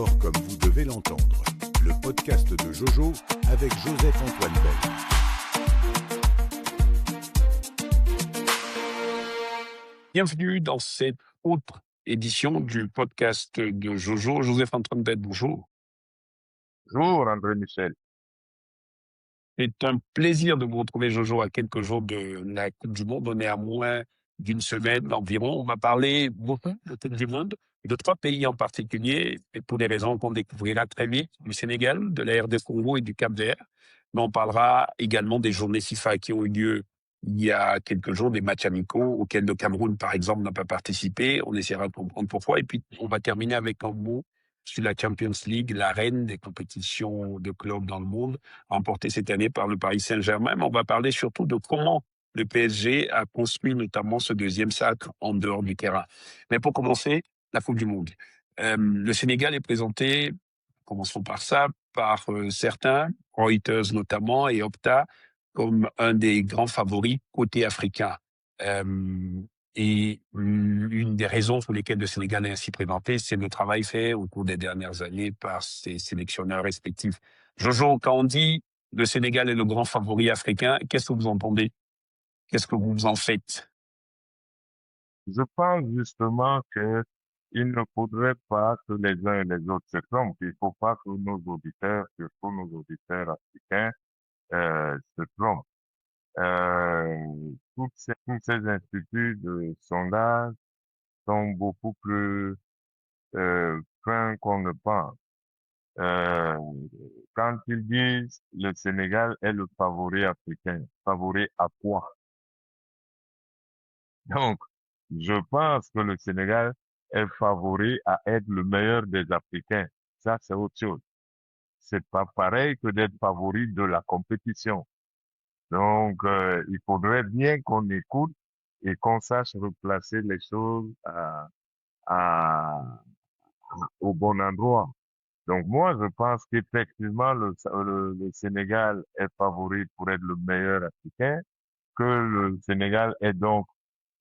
sport comme vous devez l'entendre. Le podcast de Jojo avec Joseph-Antoine Bell. Bienvenue dans cette autre édition du podcast de Jojo. Joseph-Antoine Bell, bonjour. Bonjour André Michel. C'est un plaisir de vous retrouver, Jojo, à quelques jours de la Coupe du Monde. On est à moins d'une semaine environ. On va parler beaucoup de Coupe du Monde, de 3 pays en particulier, et pour des raisons qu'on découvrira très vite, du Sénégal, de la RD Congo et du Cap-Vert. Mais on parlera également des journées FIFA qui ont eu lieu il y a quelques jours, des matchs amicaux auxquels le Cameroun, par exemple, n'a pas participé. On essaiera de comprendre pourquoi. Et puis, on va terminer avec un mot sur la Champions League, la reine des compétitions de clubs dans le monde, remportée cette année par le Paris Saint-Germain. Mais on va parler surtout de comment le PSG a construit notamment ce deuxième sacre en dehors du terrain. Mais pour commencer, la Coupe du Monde. Le Sénégal est présenté, commençons par ça, par certains, Reuters notamment et Opta, comme un des grands favoris côté africain. Et une des raisons pour lesquelles le Sénégal est ainsi présenté, c'est le travail fait au cours des dernières années par ses sélectionneurs respectifs. Jojo, quand on dit le Sénégal est le grand favori africain, qu'est-ce que vous entendez? Qu'est-ce que vous en faites? Je pense justement que il ne faudrait pas que les uns et les autres se trompent. Il ne faut pas que nos auditeurs, surtout nos auditeurs africains, se trompent. Tous ces instituts de sondage sont beaucoup plus fins qu'on ne pense. Euh, Quand ils disent le Sénégal est le favori africain, favori à quoi? Donc, je pense que le Sénégal est favori à être le meilleur des Africains. Ça, c'est autre chose. C'est pas pareil que d'être favori de la compétition. Donc, il faudrait bien qu'on écoute et qu'on sache replacer les choses à- au bon endroit. Donc, moi, je pense qu'effectivement, le Sénégal est favori pour être le meilleur africain, que le Sénégal est donc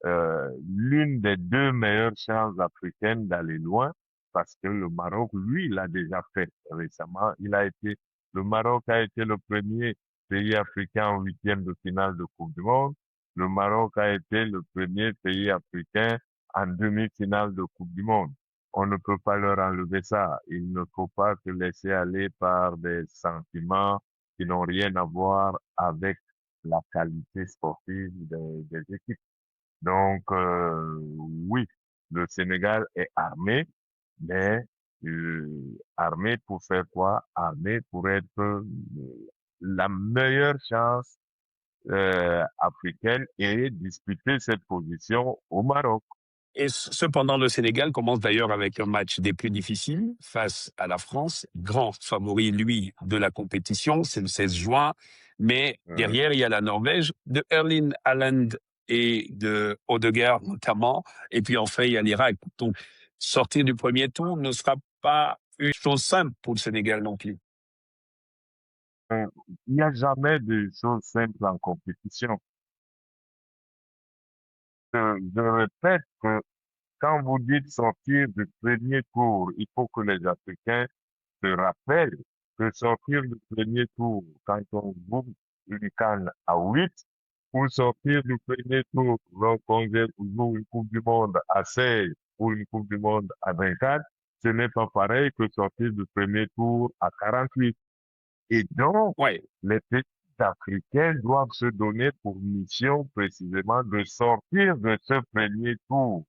l'une des 2 meilleures chances africaines d'aller loin, parce que le Maroc, lui, l'a déjà fait récemment. Le Maroc a été le premier pays africain en 8e de finale de Coupe du Monde. Le Maroc a été le premier pays africain en demi-finale de Coupe du Monde. On ne peut pas leur enlever ça. Il ne faut pas se laisser aller par des sentiments qui n'ont rien à voir avec la qualité sportive des équipes. Donc, oui, le Sénégal est armé, mais armé pour faire quoi? Armé pour être la meilleure chance africaine et disputer cette position au Maroc. Et cependant, le Sénégal commence d'ailleurs avec un match des plus difficiles face à la France, grand favori, lui, de la compétition, c'est le 16 juin. Mais derrière, il y a la Norvège, de Erling Haaland et de Odegaard notamment. Et puis enfin, il y a l'Irak. Donc, sortir du premier tour ne sera pas une chose simple pour le Sénégal non plus. Il n'y a jamais de choses simples en compétition. Je répète que quand vous dites sortir du premier tour, il faut que les Africains se rappellent que sortir du premier tour quand on joue une canne à 8 ou sortir du premier tour lorsqu'on joue une Coupe du Monde à 16 ou une Coupe du Monde à 24, ce n'est pas pareil que sortir du premier tour à 48. Et donc, Ouais. les pays africains doivent se donner pour mission précisément de sortir de ce premier tour.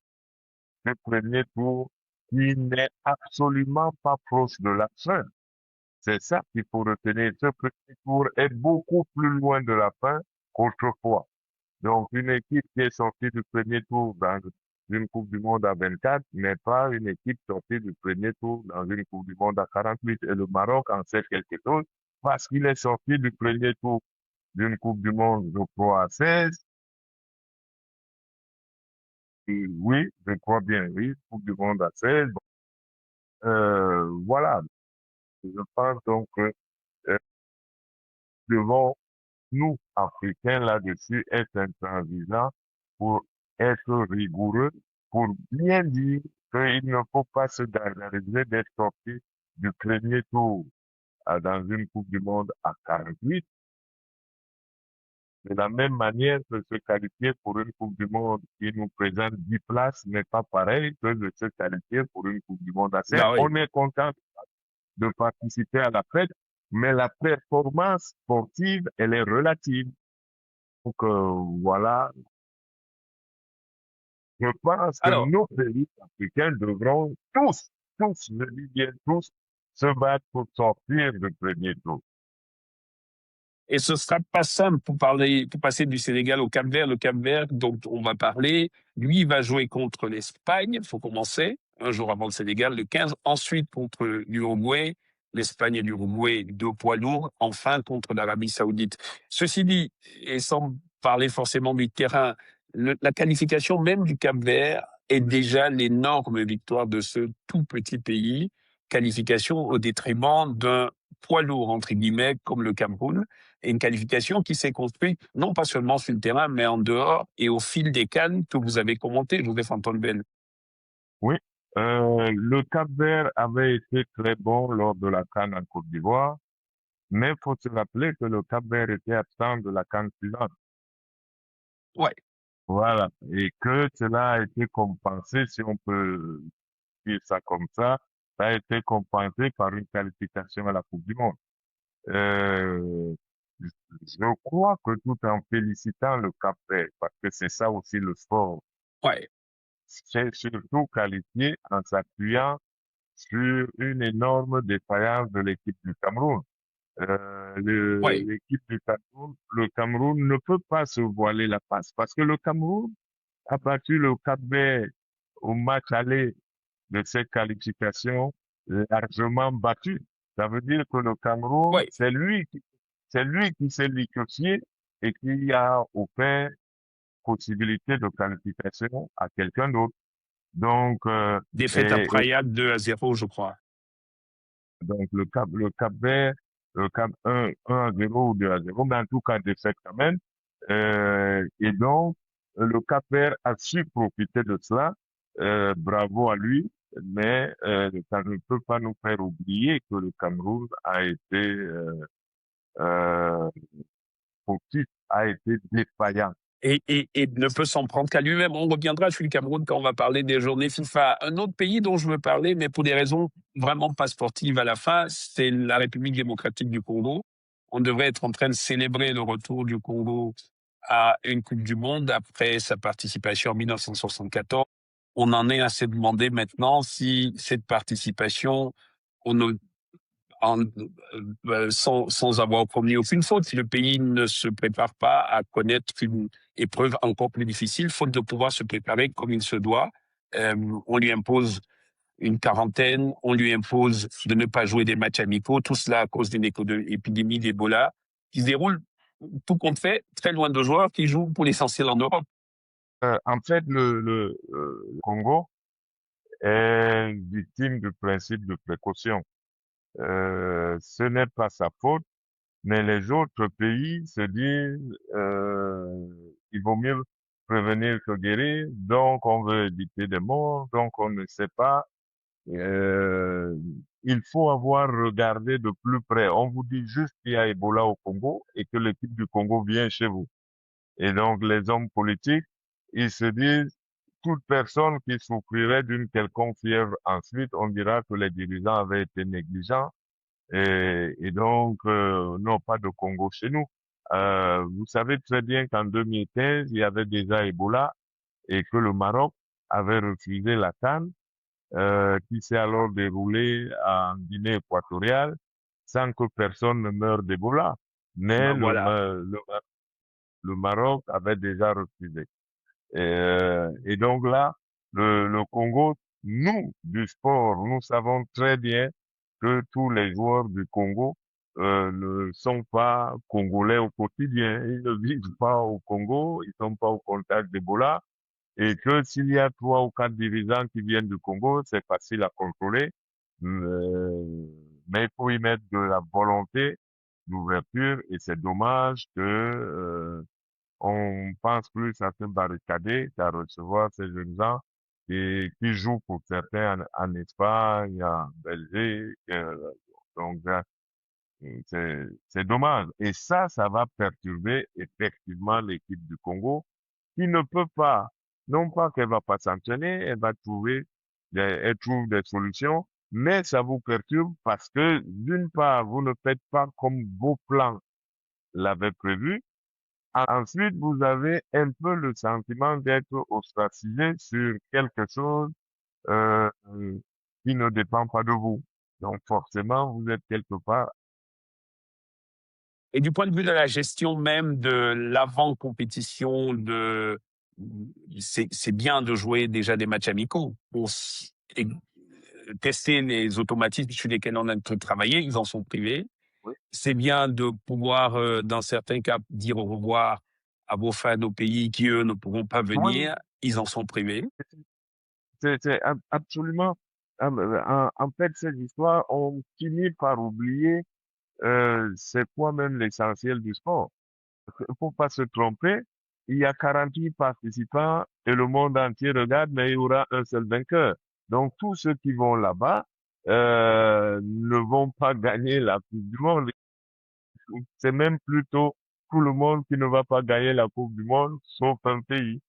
Ce premier tour qui n'est absolument pas proche de la fin. C'est ça qu'il faut retenir. Ce premier tour est beaucoup plus loin de la fin qu'autrefois. Donc, une équipe qui est sortie du premier tour dans une Coupe du Monde à 24 n'est pas une équipe sortie du premier tour dans une Coupe du Monde à 48. Et le Maroc en sait quelque chose parce qu'il est sorti du premier tour d'une Coupe du Monde, je crois, à 16. Et oui, je crois bien, oui, Coupe du Monde à 16. Voilà. Je pense donc que euh, devons, nous, Africains, là-dessus, être intransigeants pour être rigoureux, pour bien dire qu'il ne faut pas se gargariser d'être sorti du premier tour dans une Coupe du Monde à 48, de la même manière que se qualifier pour une Coupe du Monde qui nous présente 10 places n'est pas pareil que de se qualifier pour une Coupe du Monde à 5. Bah oui. On est content de participer à la fête, mais la performance sportive, elle est relative. Donc voilà, je pense que Alors, nos pays africains devront tous, je dis bien tous, se battre pour sortir du premier tour. et ce sera pas simple pour passer du Sénégal au Cap-Vert. Le Cap-Vert dont on va parler, lui, il va jouer contre l'Espagne. Il faut commencer un jour avant le Sénégal, le 15. Ensuite contre l'Uruguay. L'Espagne et l'Uruguay, deux poids lourds. Enfin contre l'Arabie Saoudite. Ceci dit, et sans parler forcément du terrain, la qualification même du Cap-Vert est déjà l'énorme victoire de ce tout petit pays. Qualification au détriment d'un poids lourd, entre guillemets, comme le Cameroun, et une qualification qui s'est construite non pas seulement sur le terrain, mais en dehors et au fil des CAN que vous avez commenté, Joseph-Antoine Bell. Oui, le Cap-Vert avait été très bon lors de la CAN en Côte d'Ivoire, mais il faut se rappeler que le Cap-Vert était absent de la CAN suivante. Ouais, Voilà, et que cela a été compensé, si on peut dire ça comme ça a été compensé par une qualification à la Coupe du Monde. Euh, je crois que tout en félicitant le Cap-Vert, parce que c'est ça aussi le sport, ouais, c'est surtout qualifié en s'appuyant sur une énorme défaillance de l'équipe du Cameroun. ouais. L'équipe du Cameroun, le Cameroun ne peut pas se voiler la face parce que le Cameroun a battu le Cap-Vert au match aller de cette qualification largement battu. Ça veut dire que le Cameroun, Ouais, c'est lui qui s'est liquéfié et qui a offert possibilité de qualification à quelqu'un d'autre. Donc, défaite à et Praia 2-0, je crois. donc le Cap-Vert, le Cap 1-0 ou 2-0, mais en tout cas défaite quand même. Et donc, le Cap-Vert a su profiter de cela. Bravo à lui, mais ça ne peut pas nous faire oublier que le Cameroun a été euh, fautif, a été défaillant. Et ne peut s'en prendre qu'à lui-même. On reviendra sur le Cameroun quand on va parler des journées FIFA. Un autre pays dont je veux parler, mais pour des raisons vraiment pas sportives à la fin, c'est la République démocratique du Congo. On devrait être en train de célébrer le retour du Congo à une Coupe du Monde après sa participation en 1974. On en est à se demander maintenant si cette participation, on ne sans avoir commis aucune faute. Si le pays ne se prépare pas à connaître une épreuve encore plus difficile, faute de pouvoir se préparer comme il se doit, on lui impose une quarantaine, on lui impose de ne pas jouer des matchs amicaux, tout cela à cause d'une épidémie d'Ebola qui se déroule, tout compte fait, très loin de joueurs qui jouent pour l'essentiel en Europe. En fait, le Congo est victime du principe de précaution. Ce n'est pas sa faute, mais les autres pays se disent il vaut mieux prévenir que guérir, donc on veut éviter des morts, donc on ne sait pas. Euh, il faut avoir regardé de plus près. On vous dit juste qu'il y a Ebola au Congo et que l'équipe du Congo vient chez vous. Et donc les hommes politiques, ils se disent toute personne qui souffrirait d'une quelconque fièvre ensuite, on dira que les dirigeants avaient été négligents et donc, non, pas de Congo chez nous. Vous savez très bien qu'en 2015, il y avait déjà Ebola et que le Maroc avait refusé la CAN, qui s'est alors déroulée en Guinée équatoriale sans que personne ne meure d'Ebola. Mais Ben voilà. le Maroc avait déjà refusé. Et donc là, le Congo, nous, du sport, nous savons très bien que tous les joueurs du Congo ne sont pas congolais au quotidien. Ils ne vivent pas au Congo, ils sont pas au contact d'Ebola. Et que s'il y a 3 ou 4 dirigeants qui viennent du Congo, c'est facile à contrôler. Mais il faut y mettre de la volonté d'ouverture et c'est dommage que on pense plus à se barricader qu'à recevoir ces jeunes gens qui jouent pour certains en Espagne, en Belgique. Donc, c'est dommage. Et ça va perturber effectivement l'équipe du Congo qui ne peut pas, non pas qu'elle va pas s'entraîner, elle va trouver, elle trouve des solutions, mais ça vous perturbe parce que d'une part, vous ne faites pas comme vos plans l'avaient prévu. Ensuite, vous avez un peu le sentiment d'être ostracisé sur quelque chose euh, qui ne dépend pas de vous. Donc forcément, vous êtes quelque part. Et du point de vue de la gestion même de l'avant-compétition, c'est bien de jouer déjà des matchs amicaux pour tester les automatismes sur lesquels on a travaillé, ils en sont privés. Oui. C'est bien de pouvoir, dans certains cas, dire au revoir à vos fans au pays qui, eux, ne pourront pas Oui, venir, ils en sont privés. c'est absolument. En fait, cette histoire, on finit par oublier c'est quoi même l'essentiel du sport. Il faut pas se tromper. Il y a 48 participants et le monde entier regarde, mais il y aura un seul vainqueur. Donc tous ceux qui vont là-bas ne vont pas gagner la Coupe du Monde. C'est même plutôt tout le monde qui ne va pas gagner la Coupe du Monde, sauf un pays.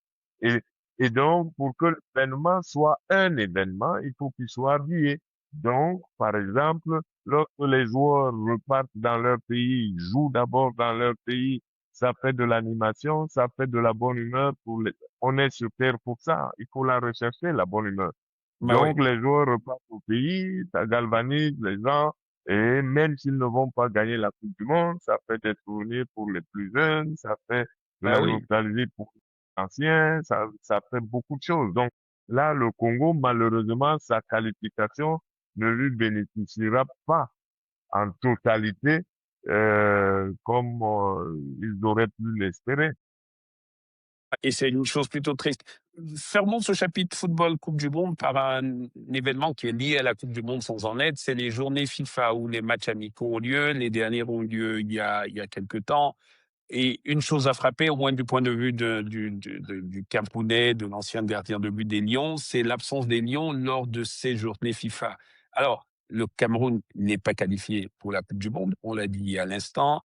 Et, et donc, pour que l'événement soit un événement, il faut qu'il soit habillé. Donc, par exemple, lorsque les joueurs repartent dans leur pays, ils jouent d'abord dans leur pays, ça fait de l'animation, ça fait de la bonne humeur on est sur terre pour ça. Il faut la rechercher, la bonne humeur. Bah oui. Donc, les joueurs repartent au pays, ça galvanise les gens, et même s'ils ne vont pas gagner la Coupe du Monde, ça fait des souvenirs pour les plus jeunes, ça fait de Bah la oui. nostalgie pour les anciens, ça fait beaucoup de choses. Donc là, le Congo, malheureusement, sa qualification ne lui bénéficiera pas en totalité comme ils auraient pu l'espérer. Et c'est une chose plutôt triste. Fermons ce chapitre football Coupe du Monde par un événement qui est lié à la Coupe du Monde sans en être. C'est les journées FIFA où les matchs amicaux ont lieu. Les derniers ont lieu il y a quelques temps. Et une chose à frapper, au moins du point de vue du Camerounais, de l'ancien gardien de but des Lions, c'est l'absence des Lions lors de ces journées FIFA. Alors, le Cameroun n'est pas qualifié pour la Coupe du Monde, on l'a dit à l'instant.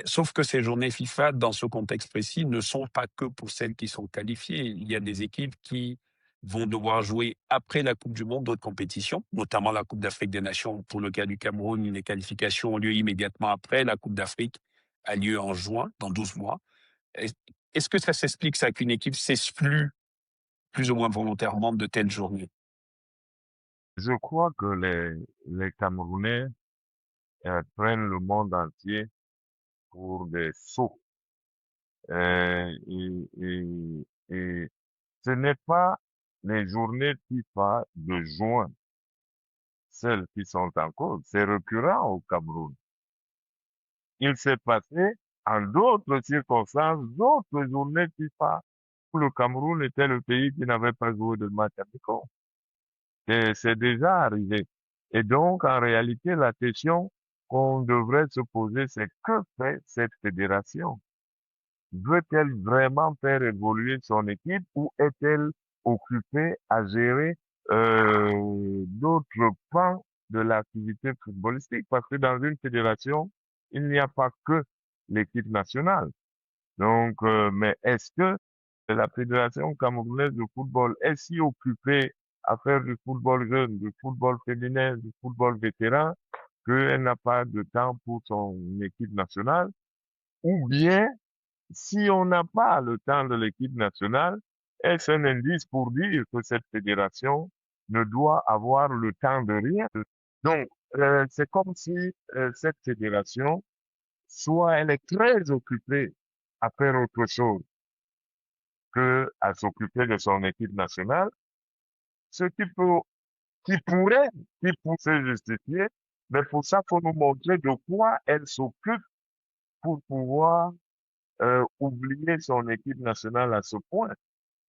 Sauf que ces journées FIFA, dans ce contexte précis, ne sont pas que pour celles qui sont qualifiées. Il y a des équipes qui vont devoir jouer après la Coupe du Monde d'autres compétitions, notamment la Coupe d'Afrique des Nations. Pour le cas du Cameroun, les qualifications ont lieu immédiatement après. La Coupe d'Afrique a lieu en juin, dans 12 mois. Est-ce que ça s'explique ça, qu'une équipe s'exclue plus ou moins volontairement de telles journées? Je crois que les Camerounais prennent le monde entier pour des sots. Et ce n'est pas les journées FIFA de juin, celles qui sont en cause. C'est récurrent au Cameroun. Il s'est passé en d'autres circonstances, d'autres journées FIFA où le Cameroun était le pays qui n'avait pas joué de match amical. C'est déjà arrivé. Et donc, en réalité, la question qu'on devrait se poser, c'est que fait cette fédération? Veut-elle vraiment faire évoluer son équipe ou est-elle occupée à gérer d'autres pans de l'activité footballistique? Parce que dans une fédération, il n'y a pas que l'équipe nationale. Donc, mais est-ce que la fédération camerounaise de football est si occupée à faire du football jeune, du football féminin, du football vétéran, qu'elle n'a pas de temps pour son équipe nationale? Ou bien si on n'a pas le temps de l'équipe nationale, est-ce un indice pour dire que cette fédération ne doit avoir le temps de rien? Donc, c'est comme si cette fédération, soit elle est très occupée à faire autre chose que à s'occuper de son équipe nationale, ce qui pourrait, qui pourrait se justifier, mais pour ça, faut nous montrer de quoi elle s'occupe pour pouvoir oublier son équipe nationale à ce point.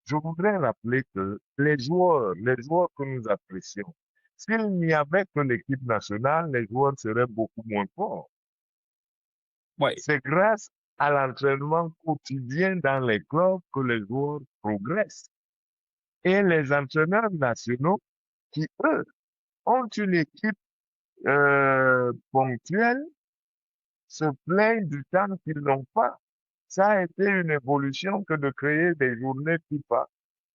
Je voudrais rappeler que les joueurs que nous apprécions, s'il n'y avait que l'équipe nationale, les joueurs seraient beaucoup moins forts. Ouais. C'est grâce à l'entraînement quotidien dans les clubs que les joueurs progressent. et les entraîneurs nationaux qui, eux, ont une équipe ponctuelle, se plaignent du temps qu'ils n'ont pas. Ça a été une évolution que de créer des journées FIFA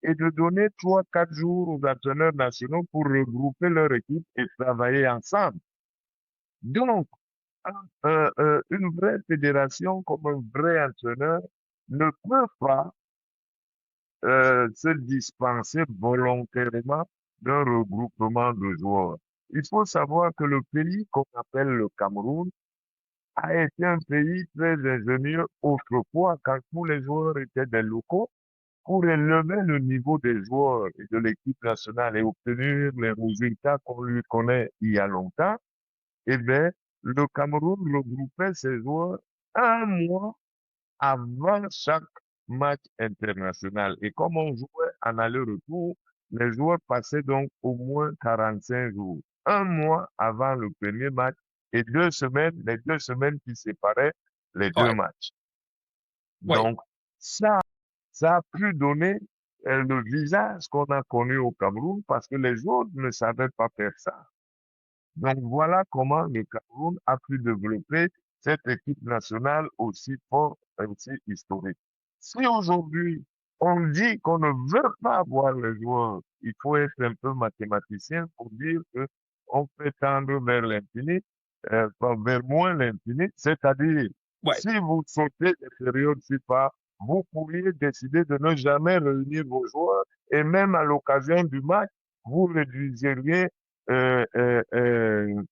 et de donner 3, 4 jours aux entraîneurs nationaux pour regrouper leur équipe et travailler ensemble. Donc, une vraie fédération comme un vrai entraîneur ne peut pas se dispenser volontairement d'un regroupement de joueurs. Il faut savoir que le pays qu'on appelle le Cameroun a été un pays très ingénieux autrefois quand tous les joueurs étaient des locaux pour élever le niveau des joueurs et de l'équipe nationale et obtenir les résultats qu'on lui connaît il y a longtemps. Eh bien, le Cameroun regroupait ses joueurs un mois avant chaque match international. Et comme on jouait en aller-retour, les joueurs passaient donc au moins 45 jours. Un mois avant le premier match et 2 semaines, les 2 semaines qui séparaient les deux Ouais, matchs. ouais. Donc, ça, ça a pu donner le visage qu'on a connu au Cameroun parce que les autres ne savaient pas faire ça. Donc voilà comment le Cameroun a pu développer cette équipe nationale aussi forte et aussi historique. Si aujourd'hui on dit qu'on ne veut pas avoir les joueurs, il faut être un peu mathématicien pour dire que on peut tendre vers l'infini, vers moins l'infini, c'est-à-dire Ouais. si vous sautez des périodes FIFA, vous pourriez décider de ne jamais réunir vos joueurs et même à l'occasion du match, vous réduisiriez euh, euh, euh,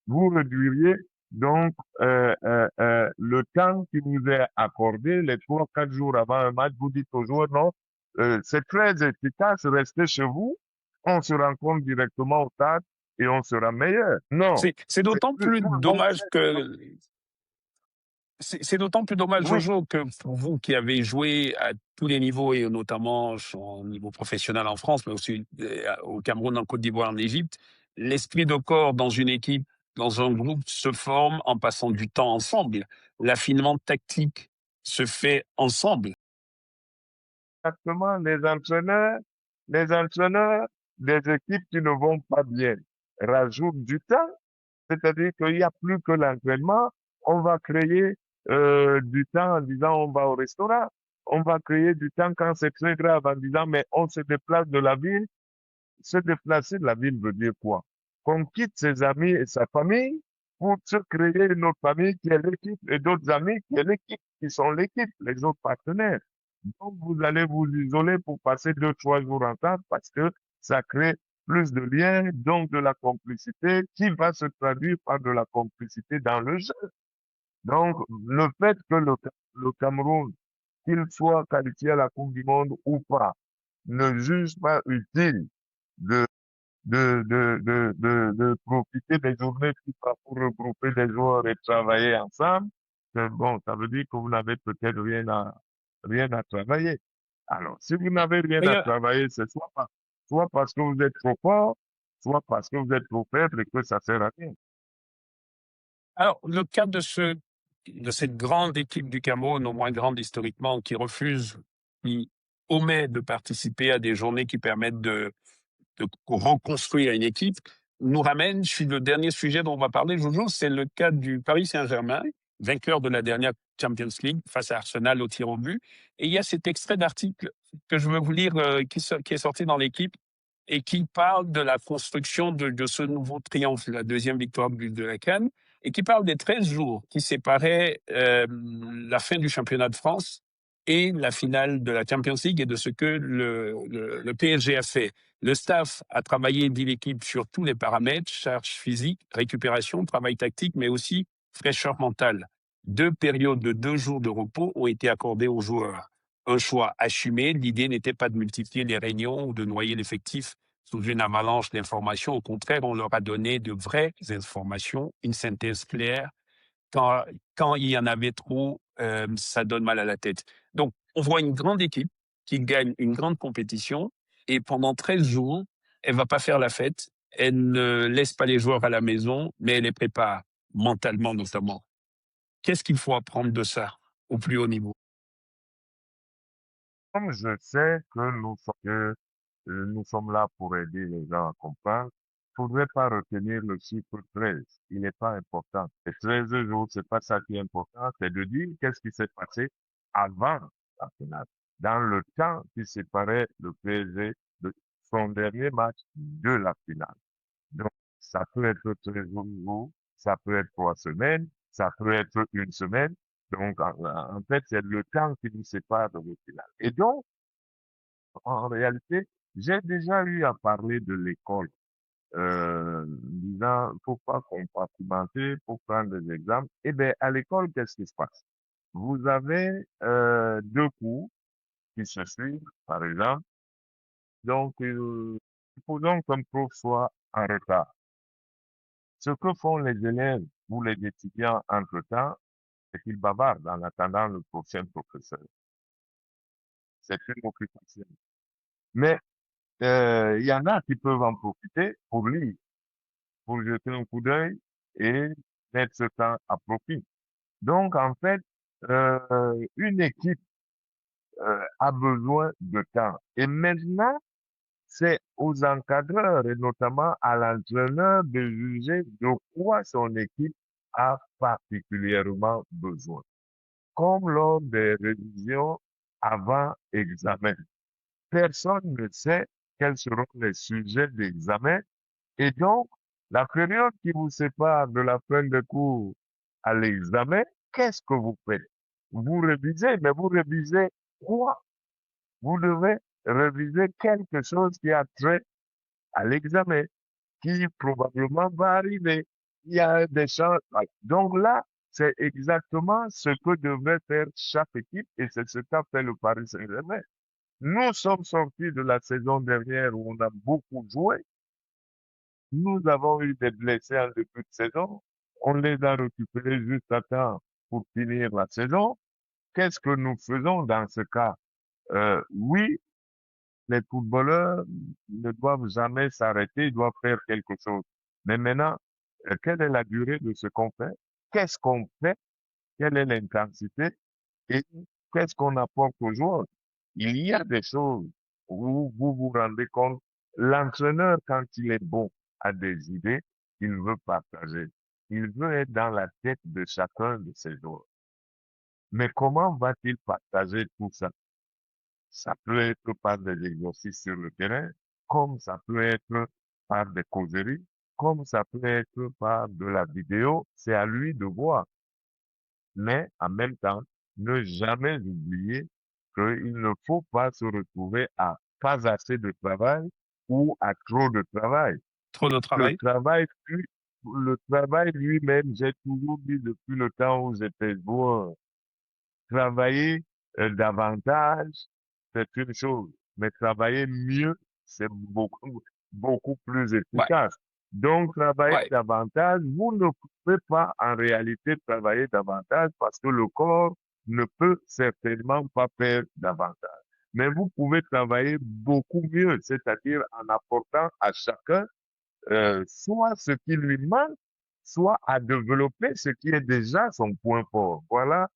vous réduiriez donc le temps qui vous est accordé, les 3, 4 jours avant un match, vous dites aux joueurs, non, c'est très efficace, restez chez vous, on se rencontre directement au stade et on sera meilleur. Non, C'est c'est d'autant plus plutôt donc, dommage que c'est d'autant plus dommage, oui, Jojo, que pour vous qui avez joué à tous les niveaux et notamment au niveau professionnel en France, mais aussi au Cameroun, en Côte d'Ivoire, en Égypte, l'esprit de corps dans une équipe, dans un groupe se forme en passant du temps ensemble. L'affinement tactique se fait ensemble. exactement, les entraîneurs des équipes qui ne vont pas bien rajoutent du temps. C'est-à-dire qu'il n'y a plus que l'entraînement. On va créer du temps en disant on va au restaurant. On va créer du temps quand c'est très grave en disant mais on se déplace de la ville. Se déplacer de la ville veut dire quoi? Qu'on quitte ses amis et sa famille pour se créer une autre famille qui est l'équipe et d'autres amis qui est l'équipe, qui sont l'équipe, les autres partenaires. Donc vous allez vous isoler pour passer 2, 3 jours ensemble parce que ça crée plus de liens, donc de la complicité qui va se traduire par de la complicité dans le jeu. Donc, le fait que le Cameroun, qu'il soit qualifié à la Coupe du Monde ou pas, ne juge pas utile de, de profiter des journées FIFA pour regrouper des joueurs et travailler ensemble, bon, ça veut dire que vous n'avez peut-être rien à travailler. Alors, si vous n'avez rien à D'ailleurs, travailler, c'est soit parce que vous êtes trop fort, soit parce que vous êtes trop faible et que ça sert à rien. alors, le cas de cette grande équipe du Cameroun, au moins grande historiquement, qui omet de participer à des journées qui permettent de reconstruire une équipe, nous ramène sur le dernier sujet dont on va parler, Jojo, c'est le cas du Paris Saint-Germain, vainqueur de la dernière Champions League face à Arsenal au tir au but. Et il y a cet extrait d'article que je veux vous lire qui est sorti dans l'équipe et qui parle de la construction de ce nouveau triomphe, la deuxième victoire de la CAN, et qui parle des 13 jours qui séparaient la fin du championnat de France et la finale de la Champions League et de ce que le PSG a fait. Le staff a travaillé, dit l'équipe, sur tous les paramètres, charge physique, récupération, travail tactique, mais aussi fraîcheur mentale. 2 périodes de 2 jours de repos ont été accordées aux joueurs. Un choix assumé, l'idée n'était pas de multiplier les réunions ou de noyer l'effectif sous une avalanche d'informations. Au contraire, on leur a donné de vraies informations, une synthèse claire. Quand il y en avait trop, ça donne mal à la tête. Donc, on voit une grande équipe qui gagne une grande compétition et pendant 13 jours, elle va pas faire la fête, elle ne laisse pas les joueurs à la maison, mais elle les prépare mentalement notamment. Qu'est-ce qu'il faut apprendre de ça au plus haut niveau? Comme je sais que nous sommes nous sommes là pour aider les gens à comprendre. Faudrait pas retenir le chiffre 13. Il n'est pas important. Les 13 jours, c'est pas ça qui est important. C'est de dire qu'est-ce qui s'est passé avant la finale. Dans le temps qui séparait le PSG de son dernier match de la finale. Donc, ça peut être 13 jours, ça peut être 3 semaines, ça peut être une semaine. Donc, en fait, c'est le temps qui nous sépare de la finale. Et donc, en réalité, j'ai déjà eu à parler de l'école, disant, faut pas compartimenter, faut prendre des exemples. Eh bien, à l'école, qu'est-ce qui se passe? Vous avez, deux cours qui se suivent, par exemple. Donc, supposons qu'un prof soit en retard. Ce que font les élèves ou les étudiants entre-temps, c'est qu'ils bavardent en attendant le prochain professeur. C'est une occupation. Mais il y en a qui peuvent en profiter pour lire, pour jeter un coup d'œil et mettre ce temps à profit. Donc, en fait, une équipe a besoin de temps. Et maintenant, c'est aux encadreurs et notamment à l'entraîneur de juger de quoi son équipe a particulièrement besoin. Comme lors des révisions avant examen. Personne ne sait quels seront les sujets d'examen et donc la période qui vous sépare de la fin de cours à l'examen, qu'est-ce que vous faites? Vous révisez, mais vous révisez quoi? Vous devez réviser quelque chose qui a trait à l'examen, qui probablement va arriver. Il y a des chances. Donc là, c'est exactement ce que devrait faire chaque équipe et c'est ce qu'a fait le Paris Saint-Germain. Nous sommes sortis de la saison dernière où on a beaucoup joué. Nous avons eu des blessés en début de saison. On les a récupérés juste à temps pour finir la saison. Qu'est-ce que nous faisons dans ce cas? Oui, les footballeurs ne doivent jamais s'arrêter, ils doivent faire quelque chose. Mais maintenant, quelle est la durée de ce qu'on fait? Qu'est-ce qu'on fait? Quelle est l'intensité? Et qu'est-ce qu'on apporte aux joueurs? Il y a des choses où vous vous rendez compte, l'entraîneur, quand il est bon, a des idées qu'il veut partager. Il veut être dans la tête de chacun de ses joueurs. Mais comment va-t-il partager tout ça? Ça peut être par des exercices sur le terrain, comme ça peut être par des causeries, comme ça peut être par de la vidéo. C'est à lui de voir. Mais en même temps, ne jamais oublier qu'il ne faut pas se retrouver à pas assez de travail ou à trop de travail. Trop de travail. Le travail lui-même, j'ai toujours dit depuis le temps où j'étais joueur, travailler davantage, c'est une chose, mais travailler mieux, c'est beaucoup plus Ouais, efficace. Donc, travailler ouais. davantage, vous ne pouvez pas en réalité travailler davantage parce que le corps ne peut certainement pas faire davantage. Mais vous pouvez travailler beaucoup mieux, c'est-à-dire en apportant à chacun soit ce qui lui manque, soit à développer ce qui est déjà son point fort. Voilà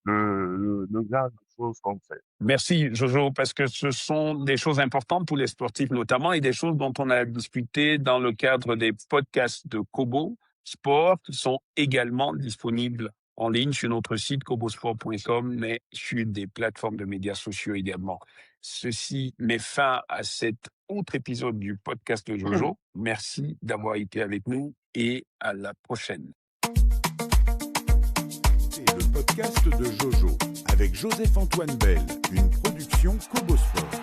le genre de choses qu'on fait. Merci Jojo, parce que ce sont des choses importantes pour les sportifs notamment et des choses dont on a discuté dans le cadre des podcasts de Kobo Sport qui sont également disponibles en ligne sur notre site kobosport.com, mais sur des plateformes de médias sociaux également. Ceci met fin à cet autre épisode du podcast de Jojo. Merci d'avoir été avec nous et à la prochaine. C'est le podcast de Jojo avec Joseph-Antoine Bell, une production Kobo Sport.